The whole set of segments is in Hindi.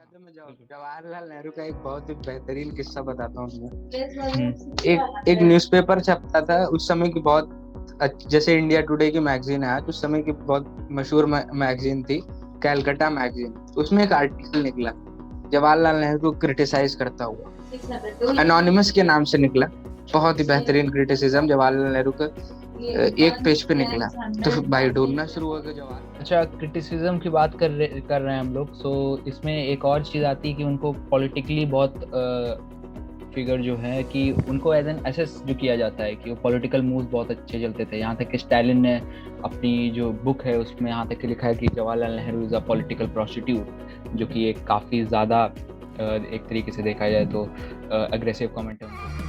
तो मैं जवाहरलाल नेहरू का एक बहुत ही बेहतरीन किस्सा बताता हूँ तुम्हें। हम्म। एक न्यूज़पेपर छपता था उस समय की, बहुत जैसे इंडिया टुडे की मैगजीन है आज, उस समय की बहुत मशहूर मैगजीन थी, कैलकाटा मैगजीन। उसमें एक आर्टिकल निकला जवाहरलाल नेहरू को क्रिटिसाइज करता हुआ, एनोनिमस के नाम से निकला। बहुत ही बेहतरीन क्रिटिसिज्म जवाहरलाल नेहरू का एक पेज पे निकला। तो भाई ढूंढना शुरू हो गया जवाहर। अच्छा, क्रिटिसिज्म की बात कर रहे हैं हम लोग। सो इसमें एक और चीज़ आती है कि उनको पॉलिटिकली बहुत फिगर जो है कि उनको एज एन एसेस जो किया जाता है कि वो पॉलिटिकल मूव्स बहुत अच्छे चलते थे। यहाँ तक कि स्टालिन ने अपनी जो बुक है उसमें यहाँ तक कि लिखा है कि Jawaharlal Nehru is a political prostitute, जो कि एक काफ़ी ज़्यादा एक तरीके से देखा जाए तो अग्रेसिव कमेंट है उनको।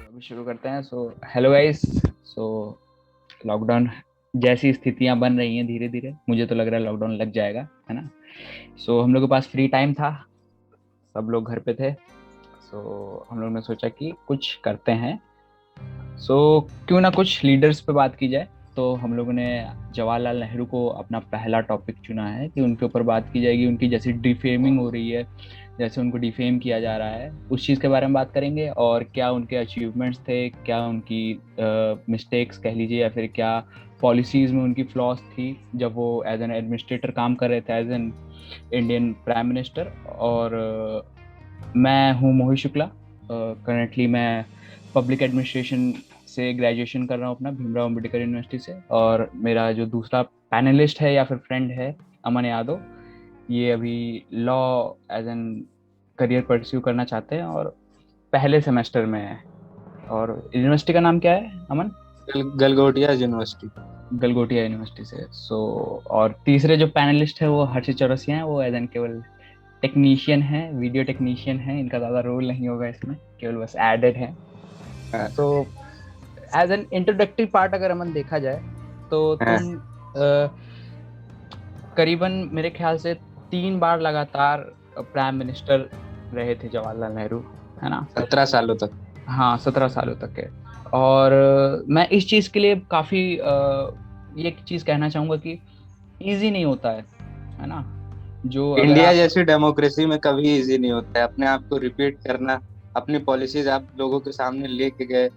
अभी शुरू करते हैं। So hello guys. So lockdown जैसी स्थितियां बन रही हैं धीरे धीरे, मुझे तो लग रहा है लॉकडाउन लग जाएगा, है ना। सो हम लोग के पास फ्री टाइम था, सब लोग घर पे थे। सो हम लोग ने सोचा कि कुछ करते हैं। सो क्यों ना कुछ लीडर्स पे बात की जाए। तो हम लोगों ने जवाहरलाल नेहरू को अपना पहला टॉपिक चुना है कि उनके ऊपर बात की जाएगी। उनकी जैसी डिफेमिंग हो रही है, जैसे उनको डिफेम किया जा रहा है, उस चीज़ के बारे में बात करेंगे। और क्या उनके अचीवमेंट्स थे, क्या उनकी मिस्टेक्स कह लीजिए, या फिर क्या पॉलिसीज में उनकी फ्लॉज थी जब वो एज एन एडमिनिस्ट्रेटर काम कर रहे थे, as an Indian prime minister. और मैं हूँ मोहित शुक्ला। करंटली मैं पब्लिक एडमिनिस्ट्रेशन से ग्रेजुएशन कर रहा हूँ अपना भीमराव अम्बेडकर यूनिवर्सिटी से। और मेरा जो दूसरा पैनलिस्ट है या फिर फ्रेंड है, अमन यादव, ये अभी law as an career pursue करना चाहते हैं और पहले सेमेस्टर में है। और यूनिवर्सिटी का नाम क्या है अमन? गलगोटिया यूनिवर्सिटी। गलगोटिया यूनिवर्सिटी से। सो और तीसरे जो पैनलिस्ट है वो हर्षित चौरसिया हैं। वो एज एन केवल टेक्नीशियन है, वीडियो टेक्नीशियन है, इनका ज़्यादा रोल नहीं होगा इसमें, केवल बस एडेड है। So as an introductory part अगर अमन देखा जाए तो तुम करीबन मेरे ख्याल से 3 बार लगातार प्राइम मिनिस्टर रहे थे जवाहरलाल नेहरू, है ना। 17 सालों तक। हाँ, 17 सालों तक है। और मैं इस चीज़ के लिए काफ़ी ये एक चीज़ कहना चाहूँगा कि इजी नहीं होता है ना। जो अगर इंडिया आप जैसी डेमोक्रेसी में कभी इजी नहीं होता है अपने आप को रिपीट करना। अपनी पॉलिसीज आप लोगों के सामने लेके गए,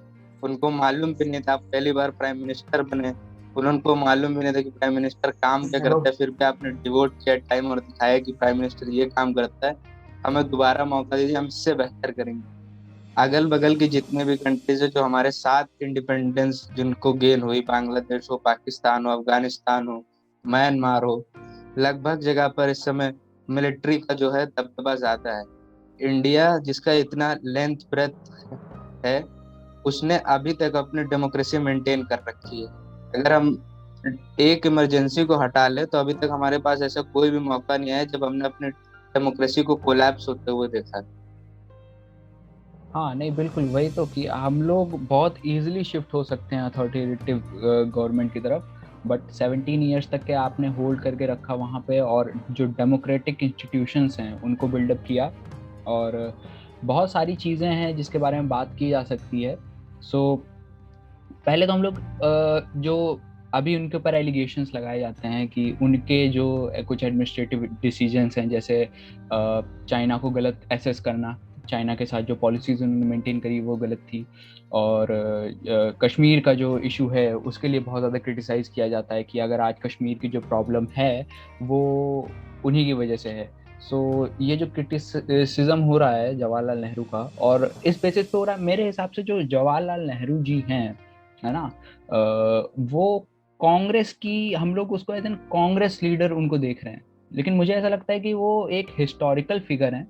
उनको मालूम भी नहीं था, आप पहली बार प्राइम मिनिस्टर बने, उनको मालूम भी नहीं था कि प्राइम मिनिस्टर काम क्या हेलो। करता है, फिर भी आपने डिवोट किया टाइम और दिखाया कि प्राइम मिनिस्टर ये काम करता है, हमें दोबारा मौका दीजिए, हम इससे बेहतर करेंगे। अगल बगल की जितने भी कंट्रीज है जो हमारे साथ इंडिपेंडेंस जिनको गेन हुई, बांग्लादेश हो, पाकिस्तान हो, अफगानिस्तान हो, म्यांमार हो, लगभग जगह पर इस समय मिलिट्री का जो है दबदबा ज्यादा है। इंडिया जिसका इतना लेंथ ब्रेथ है, उसने अभी तक अपनी डेमोक्रेसी मेंटेन कर रखी है। अगर हम एक इमरजेंसी को हटा ले तो अभी तक हमारे पास ऐसा कोई भी मौका नहीं आया जब हमने अपनी डेमोक्रेसी को कोलैप्स होते हुए देखा। हाँ नहीं, बिल्कुल वही तो कि हम लोग बहुत इजीली शिफ्ट हो सकते हैं अथॉरिटेटिव गवर्नमेंट की तरफ। बट 17 ईयर्स तक के आपने होल्ड करके रखा वहाँ पे, और जो डेमोक्रेटिक इंस्टीट्यूशंस हैं उनको बिल्डअप किया। और बहुत सारी चीज़ें हैं जिसके बारे में बात की जा सकती है। सो पहले तो हम लोग जो अभी उनके ऊपर एलिगेशंस लगाए जाते हैं कि उनके जो कुछ एडमिनिस्ट्रेटिव डिसीजंस हैं, जैसे चाइना को गलत एसेस करना, चाइना के साथ जो पॉलिसीज उन्होंने मेंटेन करी वो गलत थी। और कश्मीर का जो इशू है उसके लिए बहुत ज़्यादा क्रिटिसाइज़ किया जाता है कि अगर आज कश्मीर की जो प्रॉब्लम है वो उन्हीं की वजह से है। सो ये जो क्रिटिसिज्म हो रहा है जवाहरलाल नेहरू का, और इस बेसिस पे हो रहा है मेरे हिसाब से, जो जवाहरलाल नेहरू जी हैं, है ना, वो कांग्रेस की, हम लोग उसको एज एन कांग्रेस लीडर उनको देख रहे हैं, लेकिन मुझे ऐसा लगता है कि वो एक हिस्टोरिकल फिगर हैं।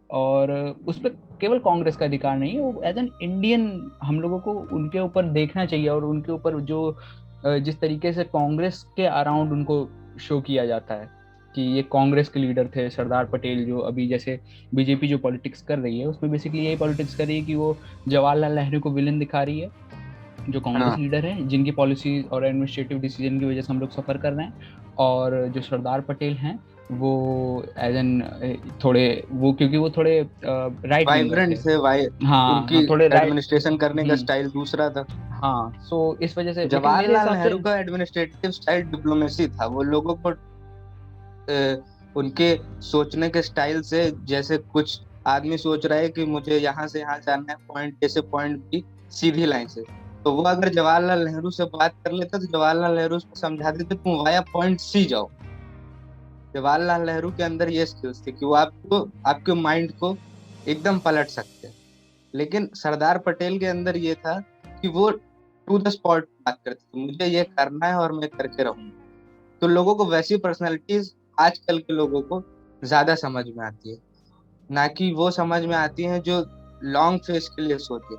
और उस पर केवल कांग्रेस का अधिकार नहीं है, वो एज एन इंडियन हम लोगों को उनके ऊपर देखना चाहिए। और उनके ऊपर जो जिस तरीके से कांग्रेस के अराउंड उनको शो किया जाता है कि ये कांग्रेस के लीडर थे, सरदार पटेल, जो अभी जैसे बीजेपी जो पॉलिटिक्स कर रही है उसमें बेसिकली यही पॉलिटिक्स कर रही है कि वो जवाहरलाल नेहरू को विलन दिखा रही है, जो कांग्रेस हाँ, लीडर हैं जिनकी पॉलिसीज और एडमिनिस्ट्रेटिव डिसीजन की वजह से हम लोग सफ़र कर रहे हैं। और जो सरदार पटेल हैं वो एज एन थोड़े, वो क्योंकि वो थोड़े राइट विंगर थे। वाइब्रेंट थे भाई। हाँ उनकी हाँ, थोड़े राइट। एडमिनिस्ट्रेशन करने का स्टाइल दूसरा था। हाँ, सो इस वजह से, लेकिन मेरे जवाहरलाल हिसाब से नेहरू का एडमिनिस्ट्रेटिव स्टाइल डिप्लोमेसी था, वो लोगों को उनके सोचने के स्टाइल से, जैसे कुछ आदमी सोच रहा है कि मुझे यहाँ से यहाँ जाना है पॉइंट ए से पॉइंट बी सीधी लाइन से, तो वो अगर जवाहरलाल नेहरू से बात कर लेता तो जवाहरलाल नेहरू उसको समझा देते तुम वाया पॉइंट सी जाओ। जवाहरलाल नेहरू के अंदर ये स्किल्स थी कि वो आपको, आपके माइंड को एकदम पलट सकते हैं। लेकिन सरदार पटेल के अंदर ये था कि वो टू द स्पॉट बात करते थे, मुझे ये करना है और मैं करके रहूंगा। तो लोगों को वैसी पर्सनैलिटीज आजकल के लोगों को ज्यादा समझ में आती है, ना कि वो समझ में आती हैं जो लॉन्ग फेस के लिए सोचे।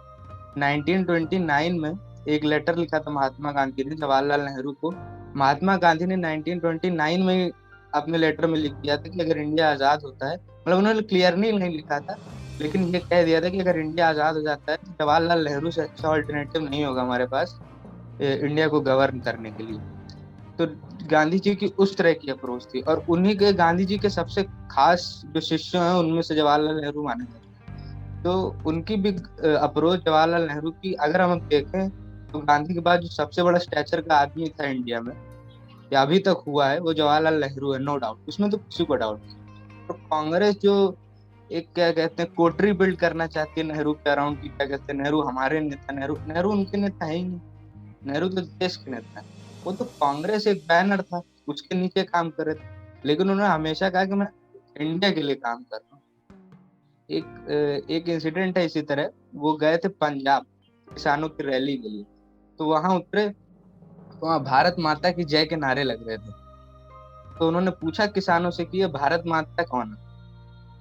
1929 में एक लेटर लिखा था महात्मा गांधी ने जवाहरलाल नेहरू को। महात्मा गांधी ने 1929 में ही अपने लेटर में लिख दिया था कि अगर इंडिया आजाद होता है, मतलब उन्होंने क्लियरली नहीं लिखा था, लेकिन ये कह दिया था कि अगर इंडिया आजाद हो जाता है तो जवाहरलाल नेहरू से अच्छा ऑल्टरनेटिव नहीं होगा हमारे पास इंडिया को गवर्न करने के लिए। तो गांधी जी की उस तरह की अप्रोच थी, और उन्हीं के, गांधी जी के सबसे खास जो शिष्य हैं उनमें से जवाहरलाल नेहरू माने जाते हैं। तो उनकी भी अप्रोच जवाहरलाल नेहरू की अगर हम देखें तो गांधी के बाद जो सबसे बड़ा स्टैचर का आदमी था इंडिया में, या अभी तक हुआ है, वो जवाहरलाल नेहरू है, नो डाउट, उसमें तो किसी को डाउट नहीं। तो कांग्रेस जो एक क्या कहते हैं कोटरी बिल्ड करना चाहती है नेहरू के अराउंड की, क्या कहते हैं नेहरू हमारे नेता, नेहरू, नेहरू उनके नेता है ही नहीं। नेहरू तो देश के नेता है। वो तो कांग्रेस एक बैनर था, उसके नीचे काम कर रहे थे, लेकिन उन्होंने हमेशा कहा कि मैं इंडिया के लिए काम कर रहा हूँ। एक इंसिडेंट है इसी तरह, वो गए थे पंजाब किसानों की रैली के लिए, तो वहां उतरे, तो वहां भारत माता की जय के नारे लग रहे थे। तो उन्होंने पूछा किसानों से कि ये भारत माता कौन है।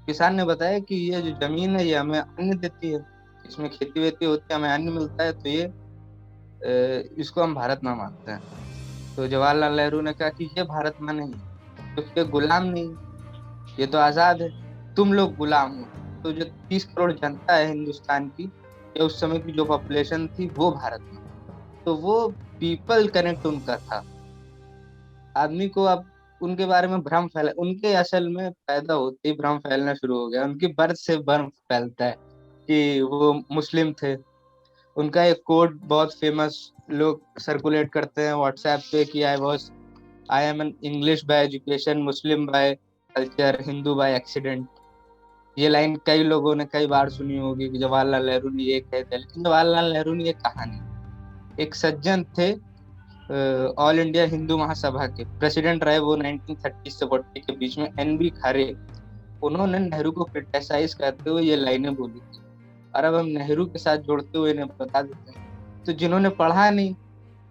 किसान ने बताया कि ये जो जमीन है ये हमें अन्न देती है, इसमें खेती वेती होती है, हमें अन्न मिलता है, तो ये इसको हम भारत माँ मानते हैं। तो जवाहरलाल नेहरू ने कहा कि ये भारत माँ नहीं, क्योंकि ये गुलाम नहीं, ये तो आजाद है, तुम लोग गुलाम हो। तो जो 30 करोड़ जनता है हिंदुस्तान की, या उस समय की जो पॉपुलेशन थी, वो भारत में, तो वो पीपल कनेक्ट उनका था। आदमी को अब उनके बारे में भ्रम फैला, उनके असल में पैदा होते ही भ्रम फैलना शुरू हो गया, उनकी बर्थ से भ्रम फैलता है कि वो मुस्लिम थे। उनका एक कोड बहुत फेमस लोग सर्कुलेट करते हैं व्हाट्सएप पे कि I am an English by education, Muslim by culture, Hindu by accident. ये लाइन कई लोगों ने कई बार सुनी होगी कि जवाहरलाल नेहरू ने ये कह दिया, लेकिन जवाहरलाल नेहरू ने ये कहा नहीं। एक सज्जन थे, ऑल इंडिया हिंदू महासभा के प्रेसिडेंट रहे वो 1930 से 40 के बीच में, एनबी खरे। उन्होंने नेहरू को क्रिटिसाइज करते हुए ये लाइनें बोली थी, और अब हम नेहरू के साथ जोड़ते हुए इन्हें बता देते हैं। तो जिन्होंने पढ़ा नहीं,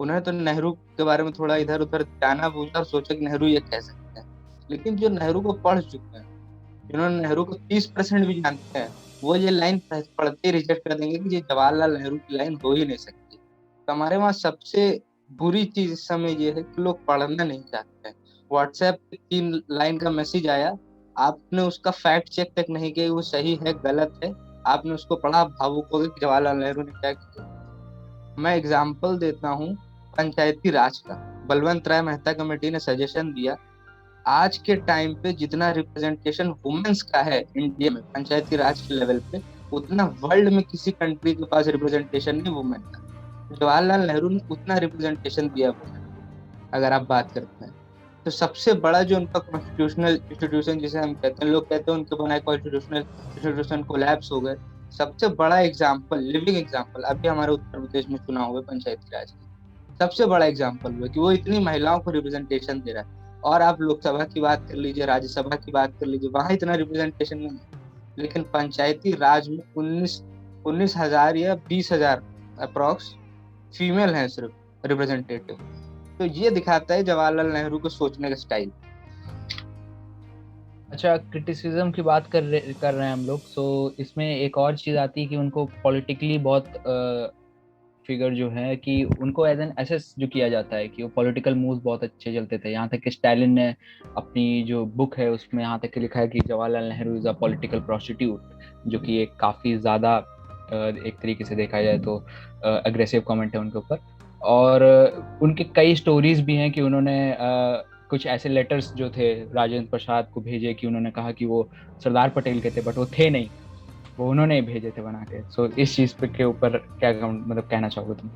उन्हें तो नेहरू के बारे में थोड़ा इधर उधर जाना बूझा और सोचा कि नेहरू ये कह सकते हैं। लेकिन जो नेहरू को पढ़ चुके हैं, जिन्होंने नेहरू को 30% भी जानते हैं, वो ये लाइन पढ़ते ही रिजेक्ट कर देंगे कि ये जवाहरलाल नेहरू की लाइन हो ही नहीं सकती। तो हमारे वहाँ सबसे बुरी चीज इस समय ये है कि लोग पढ़ना नहीं चाहते हैं। व्हाट्सएप पे 3 लाइन का मैसेज आया, आपने उसका फैक्ट चेक तक नहीं किया वो सही है गलत है, आपने उसको पढ़ा, भावुक हो गए कि जवाहरलाल नेहरू ने क्या किया। मैं एग्जाम्पल देता हूँ पंचायती राज का। बलवंत राय मेहता कमेटी ने सजेशन दिया, आज के टाइम पे जितना रिप्रेजेंटेशन वुमेन्स का है इंडिया में पंचायती राज के लेवल पे, उतना वर्ल्ड में किसी कंट्री के पास रिप्रेजेंटेशन नहीं वुमेन का। जवाहरलाल नेहरू ने उतना रिप्रेजेंटेशन दिया वुमेन, अगर आप बात करते हैं। तो सबसे बड़ा जो उनका कॉन्स्टिट्यूशनल इंस्टीट्यूशन जिसे हम कहते हैं, लोग कहते हैं उनके बनाए कॉन्स्टिट्यूशनल इंस्टीट्यूशन कोलैप्स हो गए, सबसे बड़ा एग्जाम्पल, लिविंग एग्जाम्पल अभी हमारे उत्तर प्रदेश में चुनाव हुए पंचायती राज की, सबसे बड़ा एग्जाम्पल हुआ कि वो इतनी महिलाओं को रिप्रेजेंटेशन दे रहा है। और आप लोकसभा की बात कर लीजिए, राज्यसभा की बात कर लीजिए, वहां इतना रिप्रेजेंटेशन नहीं है। लेकिन पंचायती राज में 19,000 या 20,000 अप्रोक्स फीमेल हैं सिर्फ रिप्रेजेंटेटिव। तो ये दिखाता है जवाहरलाल नेहरू को सोचने का स्टाइल। अच्छा, क्रिटिसिज्म की बात कर रहे हैं हम लोग, सो इसमें एक और चीज आती है कि उनको पॉलिटिकली बहुत फिगर जो है कि उनको एज एन एसेस जो किया जाता है कि वो पॉलिटिकल मूव्स बहुत अच्छे चलते थे। यहाँ तक कि स्टालिन ने अपनी जो बुक है उसमें यहाँ तक कि लिखा है कि Jawaharlal Nehru is a political prostitute, जो कि एक काफी ज्यादा एक तरीके से देखा जाए तो अग्रेसिव कमेंट है उनके ऊपर। और उनके कई स्टोरीज भी हैं कि उन्होंने कुछ ऐसे लेटर्स जो थे राजेंद्र प्रसाद को भेजे कि उन्होंने कहा कि वो सरदार पटेल के थे, बट वो थे नहीं, वो उन्होंने ही भेजे थे बना के। सो इस चीज पे के ऊपर क्या मतलब कहना चाहोगे तुम?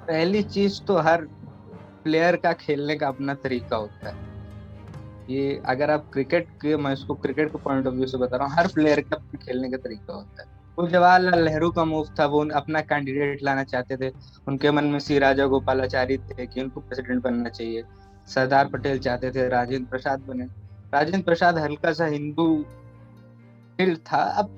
पहली चीज तो हर प्लेयर का खेलने का अपना तरीका होता है। ये अगर आप क्रिकेट के, मैं इसको क्रिकेट के पॉइंट ऑफ व्यू से बता रहा हूँ, हर प्लेयर का अपने खेलने का तरीका होता है। वो जवाहरलाल नेहरू का मूव था, वो अपना कैंडिडेट लाना चाहते थे। उनके मन में सी राजा गोपालाचारी थे कि उनको प्रेसिडेंट बनना चाहिए। सरदार पटेल चाहते थे राजेंद्र प्रसाद बने। राजेंद्र प्रसाद हल्का सा हिंदू दिल था, अब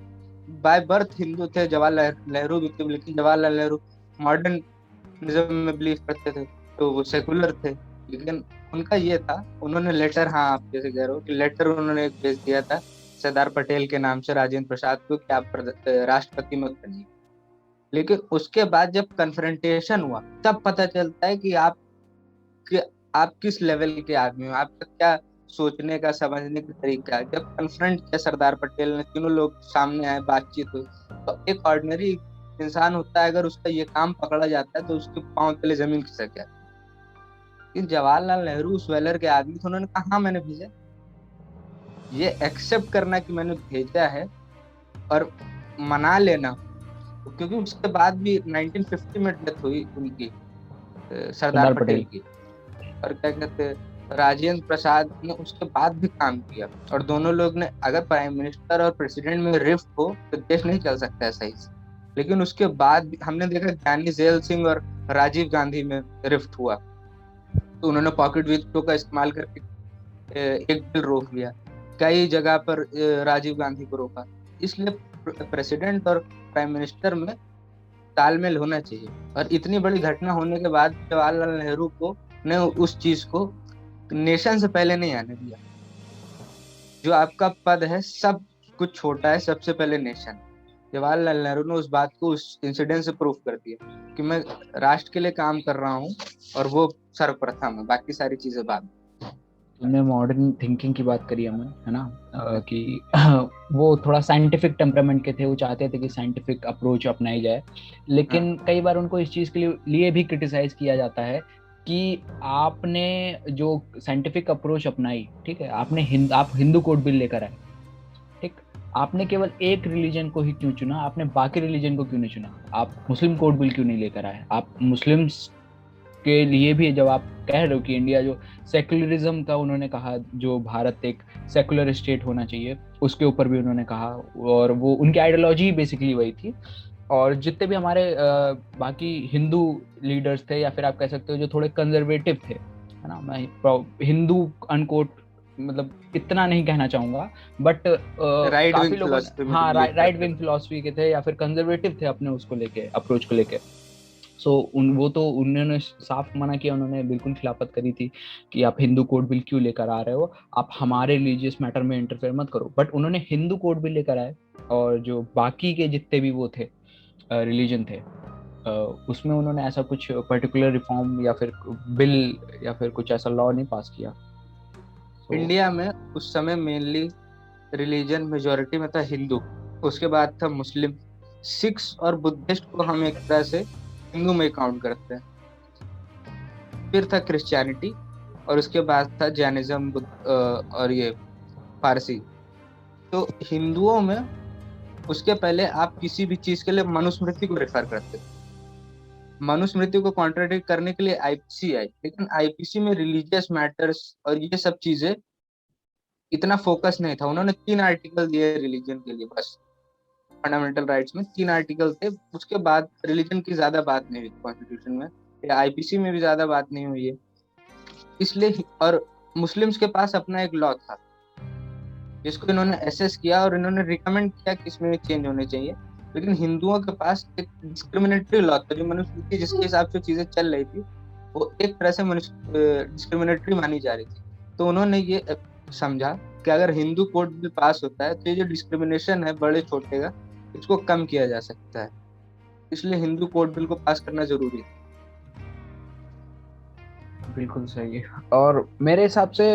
बाय बर्थ हिंदू थे। जवाहरलाल नेहरू भी थे, लेकिन जवाहरलाल नेहरू मॉडर्निज्म में बिलीव करते थे, तो वो सेकुलर थे। लेकिन उनका ये था, उन्होंने लेटर, हाँ आप जैसे कह रहे हो कि लेटर उन्होंने एक भेज दिया था सरदार पटेल के नाम से राजेंद्र प्रसाद को कि आप राष्ट्रपति मत बनिए। लेकिन उसके बाद जब कन्फ्रंटेशन हुआ, तब पता चलता है कि आप किस लेवल के आदमी हो, आपका क्या सोचने का समझने का तरीका है। जब कन्फ्रंट किया सरदार पटेल ने, तीनों लोग सामने आए, बातचीत हुई, तो एक ऑर्डिनरी इंसान होता है, अगर उसका ये काम पकड़ा जाता है तो उसके पांव तले जमीन खिसक जाती है। लेकिन जवाहरलाल नेहरू उस वेलर के आदमी थे, उन्होंने कहा हाँ मैंने भेजा। ये एक्सेप्ट करना कि मैंने भेजा है और मना लेना, क्योंकि उसके बाद भी 1950 में डेथ हुई उनकी, सरदार सरदार पटेल पटेल। की। और क्या कहते हैं, राजेंद्र प्रसाद ने उसके बाद भी काम किया। और दोनों लोग ने, अगर प्राइम मिनिस्टर और प्रेसिडेंट में रिफ्ट हो तो देश नहीं चल सकता है सही से। लेकिन उसके बाद भी हमने देखा, ज्ञानी जैल सिंह और राजीव गांधी में रिफ्ट हुआ, तो उन्होंने पॉकेट विथ्रो का इस्तेमाल करके एक बिल रोक लिया। कई जगह पर राजीव गांधी को रोका। इसलिए प्रेसिडेंट और प्राइम मिनिस्टर में तालमेल होना चाहिए। और इतनी बड़ी घटना होने के बाद जवाहरलाल नेहरू को ने उस चीज को नेशन से पहले नहीं आने दिया। जो आपका पद है सब कुछ छोटा है, सबसे पहले नेशन। जवाहरलाल नेहरू ने उस बात को उस इंसिडेंट से प्रूफ कर दिया कि मैं राष्ट्र के लिए काम कर रहा हूँ, और वो सर्वप्रथम है, बाकी सारी चीजें बाद में। तुमने मॉडर्न थिंकिंग की बात करी अमन, है ना? कि वो थोड़ा साइंटिफिक टेम्परामेंट के थे, वो चाहते थे कि साइंटिफिक अप्रोच अपनाई जाए। हाँ, लेकिन कई बार उनको इस चीज़ के लिए भी क्रिटिसाइज किया जाता है कि आपने जो साइंटिफिक अप्रोच अपनाई, ठीक है, आप हिंदू कोड बिल लेकर आए, ठीक, आपने केवल एक रिलीजन को ही क्यों चुना, आपने बाकी रिलीजन को क्यों नहीं चुना? आप मुस्लिम कोड बिल क्यों नहीं लेकर आए? आप मुस्लिम्स के लिए भी, जब आप कह रहे हो कि इंडिया जो सेक्युलरिज्म का उन्होंने कहा, जो भारत एक सेक्युलर स्टेट होना चाहिए, उसके ऊपर भी उन्होंने कहा। और वो उनकी आइडियोलॉजी बेसिकली वही थी। और जितने भी हमारे बाकी हिंदू लीडर्स थे, या फिर आप कह सकते हो जो थोड़े कंजर्वेटिव थे, है ना, मैं हिंदू अनकोट मतलब इतना नहीं कहना चाहूंगा, बट राइट काफी विंग लोगों ने, फिलोसफी में हाँ, बिलीव राइट करते विंग थे। फिलोसफी के थे या फिर कंजर्वेटिव थे अपने उसको लेके, अप्रोच को लेके। सो वो तो उन्होंने साफ मना किया, उन्होंने बिल्कुल खिलाफत करी थी कि आप हिंदू कोड बिल क्यों लेकर आ रहे हो, आप हमारे रिलीजियस मैटर में इंटरफेयर मत करो। बट उन्होंने हिंदू कोड बिल लेकर आए, और जो बाकी के जितने भी वो थे रिलीजन थे, उसमें उन्होंने ऐसा कुछ पर्टिकुलर रिफॉर्म या फिर बिल या फिर कुछ ऐसा लॉ नहीं पास किया। सो इंडिया में उस समय मेनली रिलीजन मेजोरिटी में था हिंदू, उसके बाद था मुस्लिम। सिख्स और बुद्धिस्ट को हम एक तरह से हिंदू में काउंट करते हैं। फिर था क्रिश्चियनिटी, और उसके बाद था जैनिज्म, और ये पारसी। तो हिंदुओं में उसके पहले आप किसी भी चीज के लिए मनुस्मृति को रेफर करते थे। मनुस्मृति को कॉन्ट्रडिक्ट करने के लिए आईपीसी आई, लेकिन आईपीसी में रिलीजियस मैटर्स और ये सब चीजें इतना फोकस नहीं था। उन्होंने 3 आर्टिकल दिए रिलीजन के लिए बस। फंडामेंटल राइट्स में 3 आर्टिकल थे, उसके बाद रिलीजन की ज्यादा बात नहीं हुई कॉन्स्टिट्यूशन में, या आईपीसी में भी ज्यादा बात नहीं हुई है। इसलिए, और मुस्लिम्स के पास अपना एक लॉ था जिसको इन्होंने एसेस किया और इन्होंने रिकमेंड किया कि इसमें चेंज होने चाहिए। लेकिन हिंदुओं के पास एक डिस्क्रिमिनेटरी लॉ था, जो मनुस्मृति जिसके हिसाब से चीजें चल रही थी, वो एक तरह से डिस्क्रिमिनेटरी मानी जा रही थी। तो उन्होंने ये समझा कि अगर हिंदू कोड बिल पास होता है तो ये जो डिस्क्रिमिनेशन है बड़े छोटे का, इसको कम किया जा सकता है। इसलिए हिंदू कोड बिल को पास करना जरूरी है। बिल्कुल सही है। और मेरे हिसाब से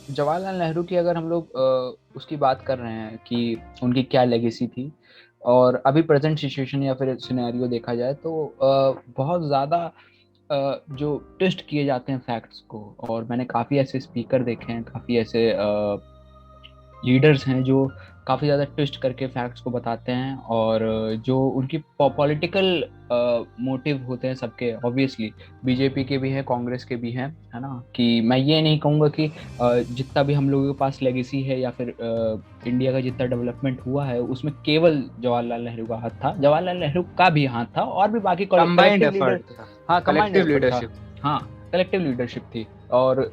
जवाहरलाल नेहरू की अगर हम लोग उसकी बात कर रहे हैं कि उनकी क्या लेगेसी थी, और अभी प्रेजेंट सिचुएशन या फिर सिनेरियो देखा जाए, तो बहुत ज़्यादा जो ट्विस्ट किए जाते हैं फैक्ट्स को। और मैंने काफ़ी ऐसे स्पीकर देखे हैं, काफ़ी ऐसे लीडर्स हैं जो काफ़ी ज़्यादा ट्विस्ट करके फैक्ट्स को बताते हैं, और जो उनकी पॉलिटिकल मोटिव होते हैं सबके, ऑब्वियसली बीजेपी के भी हैं, कांग्रेस के भी हैं, है ना। कि मैं ये नहीं कहूँगा कि जितना भी हम लोगों के पास लेगेसी है या फिर इंडिया का जितना डेवलपमेंट हुआ है उसमें केवल जवाहरलाल नेहरू का हाथ था, जवाहरलाल नेहरू का भी हाथ था, और भी बाकी कंबाइंड कलेक्टिव लीडर। एफर्ट था, हाँ, कमांड कलेक्टिव एफर्ट था। लीडरशिप। हाँ, कलेक्टिव लीडरशिप थी। और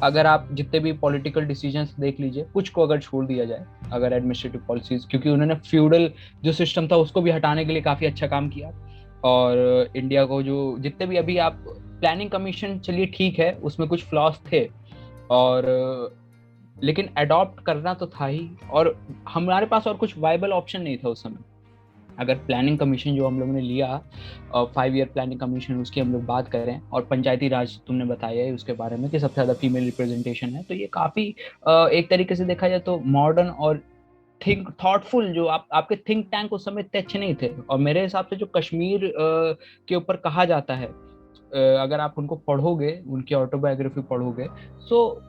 अगर आप जितने भी पॉलिटिकल डिसीजंस देख लीजिए, कुछ को अगर छोड़ दिया जाए, अगर एडमिनिस्ट्रेटिव पॉलिसीज, क्योंकि उन्होंने फ्यूडल जो सिस्टम था उसको भी हटाने के लिए काफी अच्छा काम किया। और इंडिया को जो जितने भी अभी आप प्लानिंग कमीशन, चलिए ठीक है उसमें कुछ फ्लॉस थे, और लेकिन अडॉप्ट करना तो था ही, और हमारे पास और कुछ वाइबल ऑप्शन नहीं था उस समय। अगर प्लानिंग कमीशन जो हम लोगों ने लिया, 5 ईयर प्लानिंग कमीशन, उसकी हम लोग बात करें, और पंचायती राज तुमने बताया है उसके बारे में कि सबसे ज्यादा फीमेल रिप्रेजेंटेशन है, तो ये काफी एक तरीके से देखा जाए तो मॉडर्न और थिंक थॉटफुल, जो आपके थिंक टैंक उस समय इतने अच्छे नहीं थे। और मेरे हिसाब से जो कश्मीर के ऊपर कहा जाता है, अगर आप उनको पढ़ोगे, उनकी ऑटोबायोग्राफी पढ़ोगे, तो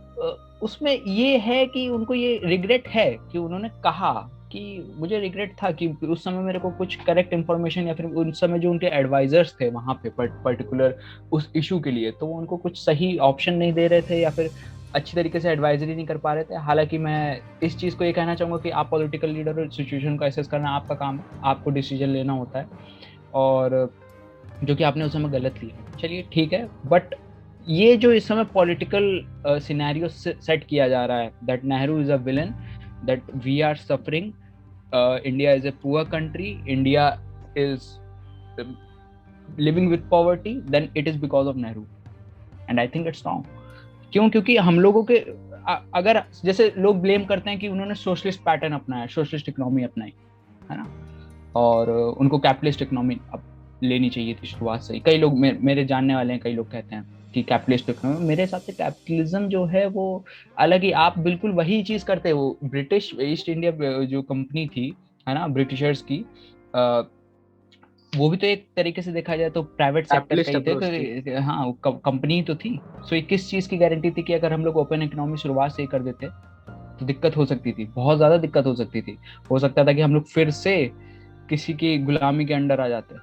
उसमें ये है कि उनको ये रिग्रेट है कि उन्होंने कहा कि मुझे रिग्रेट था कि उस समय मेरे को कुछ करेक्ट इन्फॉर्मेशन, या फिर उस समय जो उनके एडवाइजर्स थे वहां पे पर्टिकुलर उस इशू के लिए, तो वो उनको कुछ सही ऑप्शन नहीं दे रहे थे, या फिर अच्छी तरीके से एडवाइजरी नहीं कर पा रहे थे। हालांकि मैं इस चीज को ये कहना चाहूंगा कि आप पॉलिटिकल लीडर और सिचुएशन को एसेस करना आपका काम है, आपको डिसीजन लेना होता है, और जो कि आपने उस समय गलत लिया, चलिए ठीक है। बट ये जो इस समय पॉलिटिकल सिनेरियो सेट किया जा रहा है, that Nehru is a villain, that we are suffering, India is a poor country, India is living with poverty, then it is because of Nehru, and I think it's wrong. क्यों? क्योंकि हम लोगों के अगर जैसे लोग ब्लेम करते हैं कि उन्होंने सोशलिस्ट पैटर्न अपनाया, सोशलिस्ट इकोनॉमी अपनाई, है ना, और उनको कैपिटलिस्ट इकोनॉमी अब लेनी चाहिए थी शुरुआत से ही। कई लोग मेरे जानने वाले हैं, कई लोग कहते हैं कि कैपिटलिस्ट इकोनॉमी, मेरे हिसाब से कैपिटलिज्म जो है वो अलग ही, आप बिल्कुल वही चीज करते हो। ब्रिटिश ईस्ट इंडिया जो कंपनी थी, है ना, ब्रिटिशर्स की, वो भी तो एक तरीके से देखा जाए तो प्राइवेट सेक्टर का कैपिटलिस्ट ही थे, अप्रोच थी। तो हाँ वो कंपनी तो थी। सो ये किस चीज की गारंटी थी कि अगर हम लोग ओपन इकोनॉमी शुरुआत से ही कर देते तो दिक्कत हो सकती थी, बहुत ज्यादा दिक्कत हो सकती थी। हो सकता था कि हम लोग फिर से किसी की गुलामी के अंडर आ जाते,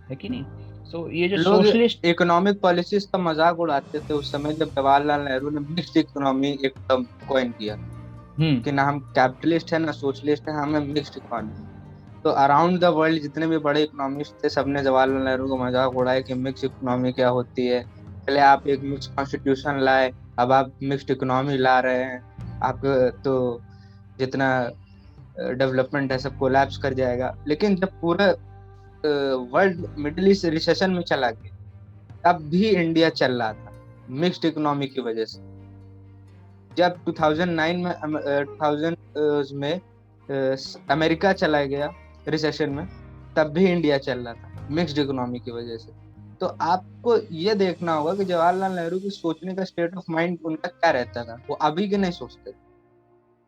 है कि नहीं। सो ये जो लोग सोशलिस्ट। इकोनॉमिक पॉलिसीज का मजाक उड़ाते थे उस समय जब जवाहरलाल नेहरू ने मिक्स्ड इकोनॉमी एक टर्म कॉइन किया, हम्म। कि ना हम कैपिटलिस्ट है ना सोशलिस्ट है, हमें मिक्स्ड इकोनॉमी। तो अराउंड द वर्ल्ड जितने भी बड़े इकोनॉमिस्ट थे सबने जवाहरलाल नेहरू को मजाक उड़ाया कि मिक्स इकोनॉमी क्या होती है, पहले आप एक मिक्स कॉन्स्टिट्यूशन लाए, अब आप मिक्स्ड इकोनॉमी ला रहे हैं, आप तो जितना डेवलपमेंट है सब कोलैप्स कर जाएगा। लेकिन जब पूरा वर्ल्ड मिडिल ईस्ट रिसेशन में चला गया तब भी इंडिया चल रहा था मिक्स्ड इकोनॉमी की वजह से। जब 2009 में 2000 में अमेरिका चला गया रिसेशन में, तब भी इंडिया चल रहा था मिक्स्ड इकोनॉमी की वजह से। तो आपको ये देखना होगा कि जवाहरलाल नेहरू की सोचने का स्टेट ऑफ माइंड उनका क्या रहता था, वो अभी के नहीं सोचते,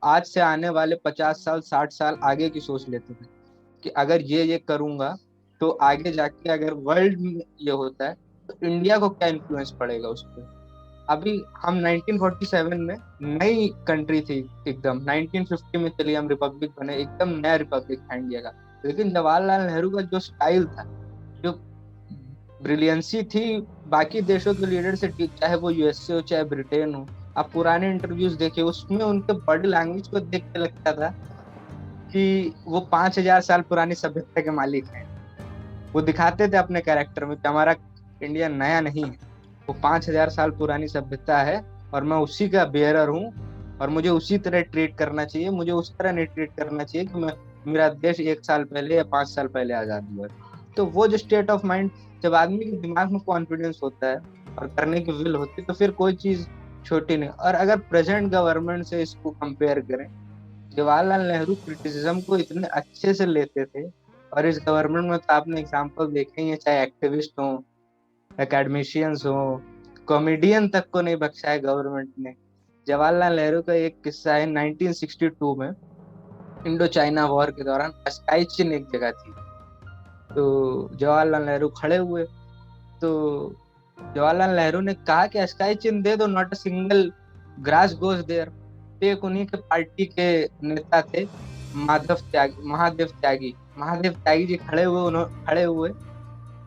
आज से आने वाले 50 साल 60 साल आगे की सोच लेते थे कि अगर ये करूंगा तो आगे जाके अगर वर्ल्ड में ये होता है तो इंडिया को क्या इन्फ्लुएंस पड़ेगा उस पर। अभी हम 1947 में नई कंट्री थी एकदम, 1950 में चलिए हम रिपब्लिक बने, एकदम नया रिपब्लिक था इंडिया का। लेकिन जवाहरलाल नेहरू का जो स्टाइल था, जो ब्रिलियंसी थी बाकी देशों के लीडर से, चाहे वो यूएसए हो चाहे ब्रिटेन हो, आप पुराने इंटरव्यूज देखिए उसमें उनके बॉडी लैंग्वेज को देख के लगता था कि वो 5,000 साल पुरानी सभ्यता के मालिक हैं। वो दिखाते थे अपने कैरेक्टर में कि हमारा इंडिया नया नहीं है, वो 5,000 साल पुरानी सभ्यता है और मैं उसी का बेयरर हूँ, और मुझे उसी तरह ट्रीट करना चाहिए, मुझे उस तरह नहीं ट्रीट करना चाहिए कि मैं मेरा देश 1 साल पहले या 5 साल पहले आजाद हुआ है। तो वो जो स्टेट ऑफ माइंड, जब आदमी के दिमाग में कॉन्फिडेंस होता है और करने की विल होती है तो फिर कोई चीज छोटी नहीं। और अगर प्रेजेंट गवर्नमेंट से इसको कंपेयर करें, जवाहरलाल नेहरू क्रिटिसिज्म को इतने अच्छे से लेते थे, और इस गवर्नमेंट में तो आपने एग्जाम्पल देखे ही है, चाहे एक्टिविस्ट हो, एकेडमिशियंस हो, कॉमेडियन तक को नहीं बख्शा है गवर्नमेंट ने। जवाहरलाल नेहरू का एक किस्सा है, 1962 में इंडो चाइना वॉर के दौरान स्काई चिन एक जगह थी, तो जवाहरलाल नेहरू खड़े हुए, तो जवाहरलाल नेहरू ने कहा कि स्काई चिन्ह दे दो, not a single grass goes there. एक उन्हीं के पार्टी के नेता थे, महादेव त्यागी जी खड़े हुए।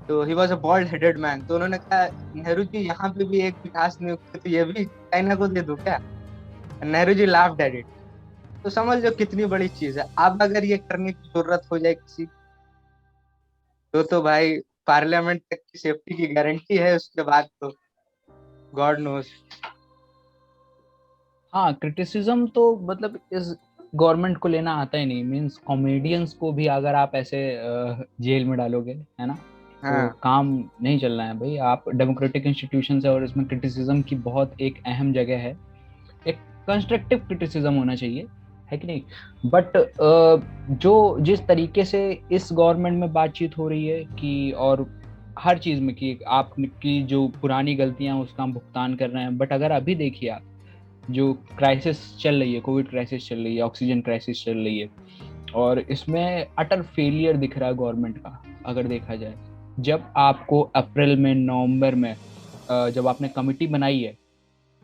तो he was a bald headed man. तो उन्होंने कहा, नेहरू जी यहाँ पे भी एक विकास नियुक्त, तो ये भी चाइना को दे दूं क्या? Nehru ji laughed at it. तो समझ लो कितनी बड़ी चीज है। अब अगर ये करने की जरूरत हो जाए किसी, तो भाई पार्लियामेंट तक की सेफ्टी की गारंटी है, उसके बाद तो गॉड नोस। हाँ, क्रिटिसिज्म तो मतलब इस गवर्नमेंट को लेना आता ही नहीं। मीन्स कॉमेडियंस को भी अगर आप ऐसे जेल में डालोगे, है ना, तो हाँ। काम नहीं चलना है भाई। आप डेमोक्रेटिक इंस्टीट्यूशन है और इसमें क्रिटिसिज्म की बहुत एक अहम जगह है। एक कंस्ट्रक्टिव क्रिटिसिज्म होना चाहिए, है कि नहीं? बट जो जिस तरीके से इस गवर्नमेंट में बातचीत हो रही है कि, और हर चीज में कि आपकी जो पुरानी गलतियां हैं उसका हम भुगतान कर रहे हैं, बट अगर अभी देखिए आप, जो क्राइसिस चल रही है, कोविड क्राइसिस चल रही है, ऑक्सीजन क्राइसिस चल रही है, और इसमें अटर फेलियर दिख रहा है गवर्नमेंट का। अगर देखा जाए, जब आपको अप्रैल में, नवंबर में जब आपने कमिटी बनाई है,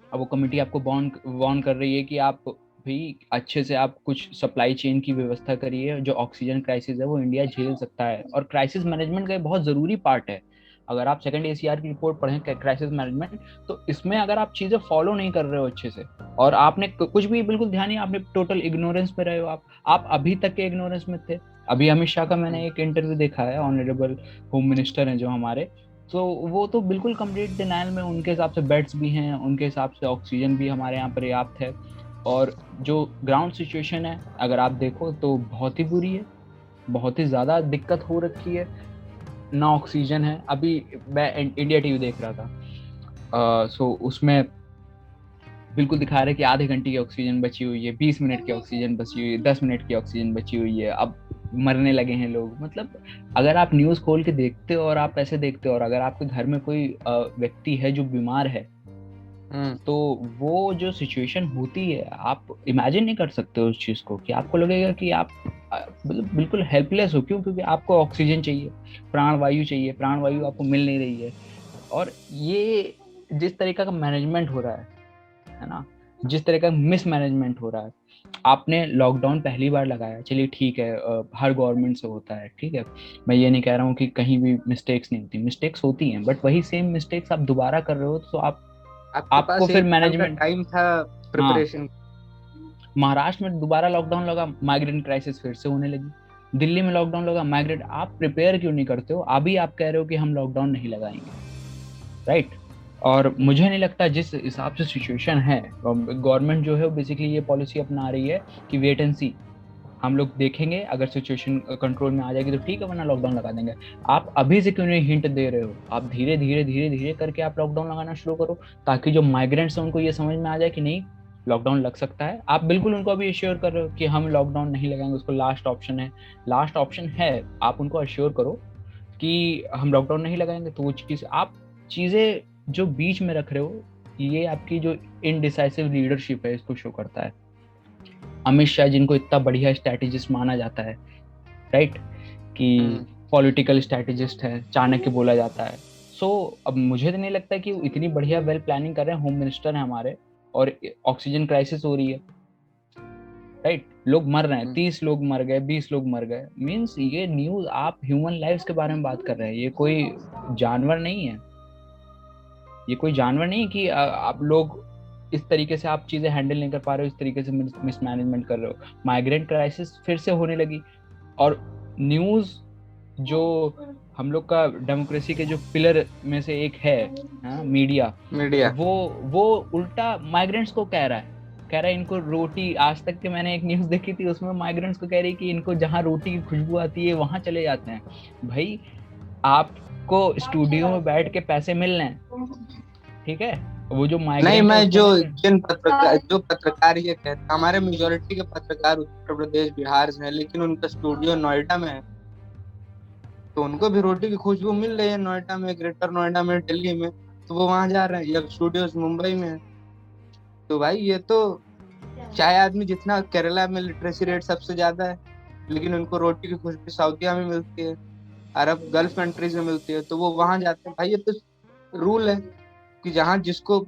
अब वो कमिटी आपको वार्न कर रही है कि आप भी अच्छे से आप कुछ सप्लाई चेन की व्यवस्था करिए। जो ऑक्सीजन क्राइसिस है वो इंडिया झेल सकता है, और क्राइसिस मैनेजमेंट का एक बहुत जरूरी पार्ट है। अगर आप सेकंड एसीआर की रिपोर्ट पढ़ें, क्राइसिस मैनेजमेंट, तो इसमें अगर आप चीजें फॉलो नहीं कर रहे हो अच्छे से, और आपने कुछ भी बिल्कुल ध्यान नहीं, आपने टोटल इग्नोरेंस में रहे हो। आप अभी तक के इग्नोरेंस में थे। अभी अमित शाह का मैंने एक इंटरव्यू देखा है, ऑनरेबल होम मिनिस्टर हैं जो हमारे, तो वो तो बिल्कुल कंप्लीट डिनायल में। उनके हिसाब से बेड्स भी हैं, उनके हिसाब से ऑक्सीजन भी हमारे यहाँ पर्याप्त है, और जो ग्राउंड सिचुएशन है अगर आप देखो तो बहुत ही बुरी है, बहुत ही ज़्यादा दिक्कत हो रखी है। ना ऑक्सीजन है। अभी मैं इंडिया टीवी देख रहा था, सो उसमें बिल्कुल दिखा रहे हैं कि आधे घंटे की ऑक्सीजन बची हुई है, 20 मिनट की ऑक्सीजन बची हुई है, 10 मिनट की ऑक्सीजन बची हुई है, अब मरने लगे हैं लोग। मतलब अगर आप न्यूज़ खोल के देखते हो और आप ऐसे देखते हो, और अगर आपके घर में कोई व्यक्ति है जो बीमार है, तो वो जो सिचुएशन होती है, आप इमेजिन नहीं कर सकते उस चीज़ को, कि आपको लगेगा कि आप बिल्कुल हेल्पलेस हो। क्यों? क्योंकि आपको ऑक्सीजन चाहिए, प्राण वायु चाहिए, प्राण वायु आपको मिल नहीं रही है। और ये जिस तरीका का मैनेजमेंट हो रहा है ना, जिस तरह का मिसमैनेजमेंट हो रहा है। आपने लॉकडाउन पहली बार लगाया, चलिए ठीक है, हर गवर्नमेंट से होता है, ठीक है। मैं ये नहीं कह रहा हूँ कि कहीं भी मिस्टेक्स नहीं होती, मिस्टेक्स होती हैं, बट वही सेम मिस्टेक्स आप दोबारा कर रहे हो, तो आपके आपको पास फिर 1 साल का मैनेजमेंट। टाइम था हाँ, प्रिपरेशन। महाराष्ट्र में दोबारा लॉकडाउन लगा, माइग्रेंट क्राइसिस फिर से होने लगी। दिल्ली में लॉकडाउन लगा, माइग्रेंट। आप प्रिपेयर क्यों नहीं करते हो? अभी आप कह रहे हो कि हम लॉकडाउन नहीं लगाएंगे, राइट? और मुझे नहीं लगता, जिस हिसाब से सिचुएशन है, गवर्नमेंट जो है वो बेसिकली ये पॉलिसी अपना रही है कि वेट एंड सी, हम लोग देखेंगे, अगर सिचुएशन कंट्रोल में आ जाएगी तो ठीक है, वरना लॉकडाउन लगा देंगे। आप अभी से क्यों नहीं हिंट दे रहे हो? आप धीरे धीरे धीरे धीरे करके आप लॉकडाउन लगाना शुरू करो, ताकि जो माइग्रेंट्स हैं उनको ये समझ में आ जाए कि नहीं, लॉकडाउन लग सकता है। आप बिल्कुल उनको अभी अश्योर कर रहे हो कि हम लॉकडाउन नहीं लगाएंगे, उसको लास्ट ऑप्शन है, लास्ट ऑप्शन है। आप उनको अश्योर करो कि हम लॉकडाउन नहीं लगाएंगे, तो वो चीज़ आप, चीज़ें जो बीच में रख रहे हो, ये आपकी जो इनडिसाइसिव लीडरशिप है इसको शो करता है। अमित शाह जिनको इतना बढ़िया स्ट्रैटेजिस्ट माना जाता है, राइट, कि पॉलिटिकल स्ट्रैटेजिस्ट है, चाणक्य बोला जाता है। सो अब मुझे तो नहीं लगता कि वो इतनी बढ़िया वेल प्लानिंग कर रहे हैं। होम मिनिस्टर है हमारे, और ऑक्सीजन क्राइसिस हो रही है, राइट, लोग मर रहे हैं, 30 लोग मर गए, 20 लोग मर गए। मीन्स ये न्यूज, आप ह्यूमन लाइफ्स के बारे में बात कर रहे हैं, ये कोई जानवर नहीं है। ये कोई जानवर नहीं कि आप लोग इस तरीके से आप चीजें हैंडल नहीं कर पा रहे हो, इस तरीके से मिसमैनेजमेंट कर रहे हो। माइग्रेंट क्राइसिस फिर से होने लगी, और न्यूज जो हम लोग का डेमोक्रेसी के जो पिलर में से एक है, मीडिया, मीडिया। वो उल्टा माइग्रेंट्स को कह रहा है इनको रोटी। आज तक के मैंने एक न्यूज देखी थी, उसमें माइग्रेंट्स को कह रही कि इनको जहां रोटी की खुशबू आती है वहां चले जाते हैं। भाई, आपको स्टूडियो में बैठ के पैसे मिल रहे हैं, ठीक है, वो जो नहीं, माइग्रेंट है मैं उसको जो मिल रहे हैं। पत्रकार ये कहते, हमारे मेजोरिटी के पत्रकार उत्तर प्रदेश बिहार से हैं, लेकिन उनका स्टूडियो नोएडा में है। तो उनको भी रोटी की खुशबू मिल रही है नोएडा में, ग्रेटर नोएडा में, दिल्ली में। तो वो वहां जा रहे हैं। ये स्टूडियोज मुंबई में है। तो भाई ये तो, चाहे आदमी जितना, केरला में लिटरेसी रेट सबसे ज्यादा है, लेकिन उनको रोटी की खुशबू सऊदीया में मिलती है, अरब गल्फ कंट्रीज में मिलती है, तो वो वहां जाते हैं। भाई ये तो रूल है कि जहाँ जिसको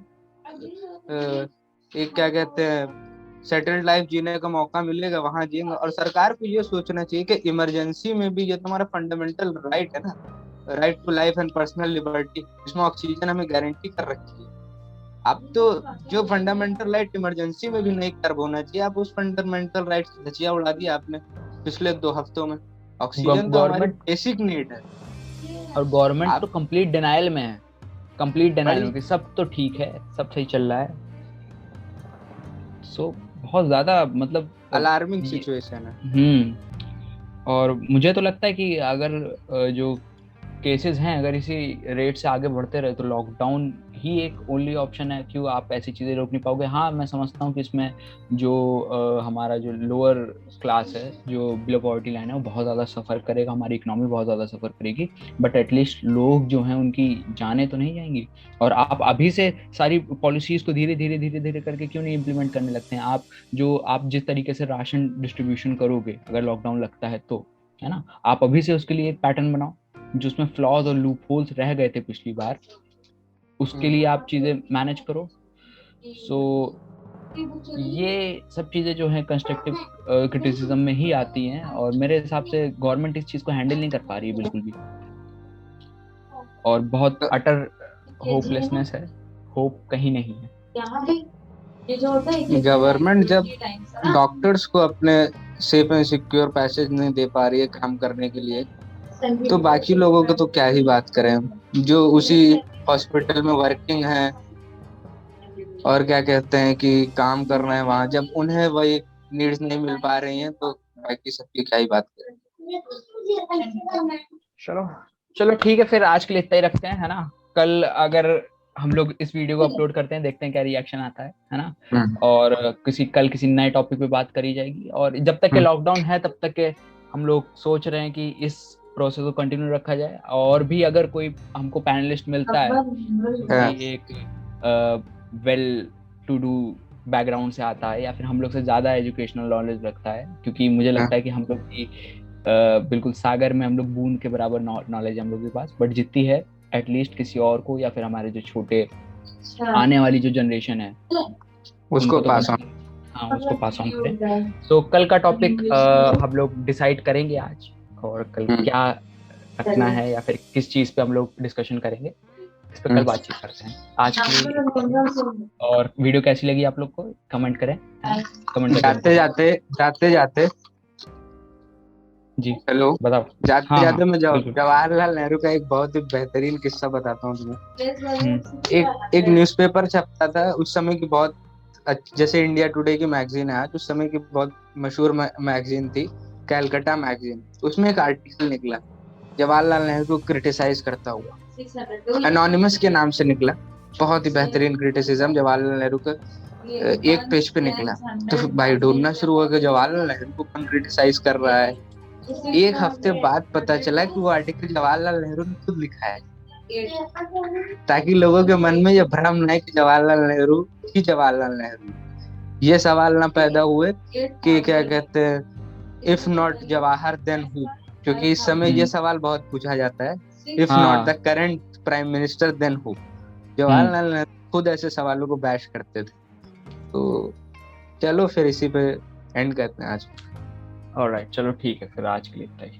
एक क्या कहते हैं, सेटल्ड लाइफ जीने का मौका मिलेगा वहां जिएंगे। और सरकार को ये सोचना चाहिए कि इमरजेंसी में भी, ये तुम्हारा फंडामेंटल राइट है ना, right to life and personal liberty, इसमें ऑक्सीजन हमें गारंटी कर रखी है। अब तो जो फंडामेंटल राइट इमरजेंसी में भी नहीं कर होना चाहिए, आप उस फंडामेंटल राइट से धजिया उड़ा दिया आपने पिछले 2 हफ्तों में। ऑक्सीजन तो हमारी गवर्नमेंट बेसिक नीड है। और गवर्नमेंट तो आप कंप्लीट डिनायल में है, कंप्लीट डिनायल भाई में कि सब तो ठीक है, सब सही चल रहा है। सो बहुत ज्यादा मतलब अलार्मिंग ये सिचुएशन है। और मुझे तो लगता है कि अगर जो केसेस हैं अगर इसी रेट से आगे बढ़ते रहे तो लॉकडाउन ही एक ओनली ऑप्शन है। क्यों आप ऐसी चीज़ें रोक नहीं पाओगे? हाँ, मैं समझता हूँ कि इसमें जो हमारा जो लोअर क्लास है, जो बिलो पॉवर्टी लाइन है, वो बहुत ज़्यादा सफ़र करेगा, हमारी इकोनॉमी बहुत ज़्यादा सफ़र करेगी। बट एटलीस्ट लोग जो हैं उनकी जानें तो नहीं जाएंगी। और आप अभी से सारी पॉलिसीज़ को धीरे धीरे धीरे धीरे करके क्यों नहीं इम्प्लीमेंट करने लगते हैं? आप जिस तरीके से राशन डिस्ट्रीब्यूशन करोगे अगर लॉकडाउन लगता है तो, है ना, आप अभी से उसके लिए एक पैटर्न बनाओ। जिसमें फ्लॉज और लूप होल्स रह गए थे पिछली बार, उसके लिए आप चीजें मैनेज करो। सो ये सब चीजें जो है कंस्ट्रक्टिव क्रिटिसिज्म में ही आती हैं, और मेरे हिसाब से गवर्नमेंट इस चीज को हैंडल नहीं कर पा रही है बिल्कुल भी, और बहुत अटर होपलेसनेस है, होप कहीं नहीं है। गवर्नमेंट जब डॉक्टर्स को अपने सेफ एंड सिक्योर पैसेज नहीं दे पा रही है काम करने के लिए, तो बाकी लोगों को तो क्या ही बात करें हम, जो उसी हॉस्पिटल में वर्किंग है और क्या कहते हैं कि काम कर रहे हैं वहां, जब उन्हें वही नीड्स नहीं मिल पा रही हैं तो बाकी सबकी क्या ही बात करें। चलो चलो ठीक है, फिर आज के लिए इतना ही रखते हैं, है ना। कल अगर हम लोग इस वीडियो को अपलोड करते हैं, देखते हैं क्या रिएक्शन आता है ना। और किसी नए टॉपिक पे बात करी जाएगी। और जब तक के लॉकडाउन है तब तक के हम लोग सोच रहे हैं कि इस प्रोसेस को कंटिन्यू रखा जाए। और भी अगर कोई हमको पैनलिस्ट मिलता है कि एक वेल टू डू बैकग्राउंड से आता है या फिर हम लोग से ज्यादा एजुकेशनल नॉलेज रखता है, क्योंकि मुझे लगता है कि हम लोग की बिल्कुल सागर में हम लोग बूंद के बराबर नॉलेज है हम लोग के पास, बट जितनी है एटलीस्ट किसी और को या फिर हमारे जो छोटे आने वाली जो जनरेशन है उसको तो पास ऑन। हाँ, उसको पास ऑन करें। तो कल का टॉपिक हम लोग डिसाइड करेंगे आज, और कल क्या रखना है या फिर किस चीज पे हम लोग डिस्कशन करेंगे, इस पर कल बातचीत करते हैं। आज की और वीडियो कैसी लगी आप लोग को कमेंट करें, कमेंट जाते जाते जाते जाते जी हेलो, बताओ। जाते हाँ जाते हाँ मैं बिल्कुल। जवाहरलाल नेहरू का एक बहुत ही बेहतरीन किस्सा बताता हूँ तुम्हें। एक हम्म न्यूज़पेपर छपता था उस समय की, बहुत जैसे इंडिया टुडे की मैगजीन है आज, उस समय की बहुत मशहूर मैगजीन थी, कैलकाटा मैगजीन। उसमें एक आर्टिकल निकला जवाहरलाल नेहरू को क्रिटिसाइज करता हुआ, एनोनिमस के नाम से निकला। बहुत ही बेहतरीन क्रिटिसिज्म जवाहरलाल नेहरू का एक पेज पे निकला। तो फिर भाई ढूंढना शुरू हुआ कि जवाहरलाल नेहरू को कौन क्रिटिसाइज कर रहा है। एक हफ्ते बाद पता चला कि वो आर्टिकल जवाहरलाल नेहरू ने खुद लिखा है, ताकि लोगों के मन में ये भ्रम न है कि जवाहरलाल नेहरू ही जवाहरलाल नेहरू। ये सवाल ना पैदा हुए कि क्या कहते हैं, if not Jawahar then who, क्योंकि इस समय ये सवाल बहुत पूछा जाता है, इफ नॉट द हाँ current prime minister then who. Jawaharlal Nehru खुद ऐसे सवालों को बैश करते थे। तो चलो फिर इसी पे एंड करते हैं आज। ऑलराइट, चलो ठीक है, फिर आज के लिए इतना ही।